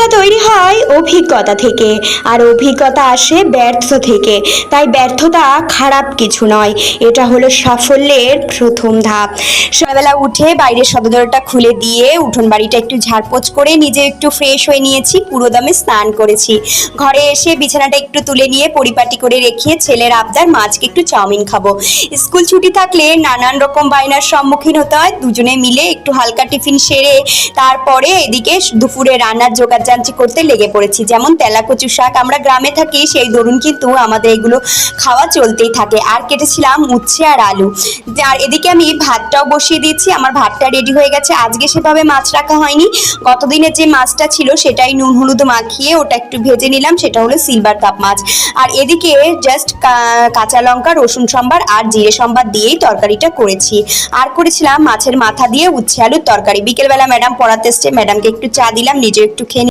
সফলতা তৈরি হয় অভিজ্ঞতা থেকে, আর অভিজ্ঞতা আসে ব্যর্থ থেকে। তাই ব্যর্থতা খারাপ কিছু নয়, এটা হলো সাফল্যের প্রথম ধাপ। সকালবেলা উঠে বাইরের সদরটা খুলে দিয়ে উঠোন বাড়িটা একটু ঝাড়পোছ করে নিজে একটু ফ্রেশ হয়ে নিয়েছি, পুরোদমে স্নান করেছি। ঘরে এসে বিছানাটা একটু তুলে নিয়ে পরিপাটি করে রেখে ছেলের আবদার মাছকে একটু চাউমিন খাবো। স্কুল ছুটি থাকলে নানান রকম বায়নার সম্মুখীন হতে হয়। দুজনে মিলে একটু হালকা টিফিন সেরে তারপরে এদিকে দুপুরে রান্নার জোগাড় জান্তি করতে লেগে পড়েছি। যেমন তেলাকচু শাক, আমরা গ্রামে থাকি সেই দরুন কিন্তু আমাদের এগুলো খাওয়া চলতেই থাকে। আর কেটেছিলাম উচ্ছে আর আলু। আর এদিকে আমি ভাতটাও বসিয়ে দিয়েছি, আমার ভাতটা রেডি হয়ে গেছে। আজকে সেভাবে মাছ রাখা হয়নি, গতদিনের যে মাছটা ছিল সেটাই নুন হলুদ মাখিয়ে ওটা একটু ভেজে নিলাম, সেটা হলো সিলভার কাপ মাছ। আর এদিকে জাস্ট কাঁচা লঙ্কা, রসুন সম্বার আর জিরে সম্বার দিয়েই তরকারিটা করেছি। আর করেছিলাম মাছের মাথা দিয়ে উচ্ছে আলুর তরকারি। বিকেলবেলা ম্যাডাম পড়াতে এসছে, ম্যাডামকে একটু চা দিলাম, নিজে একটু খেয়ে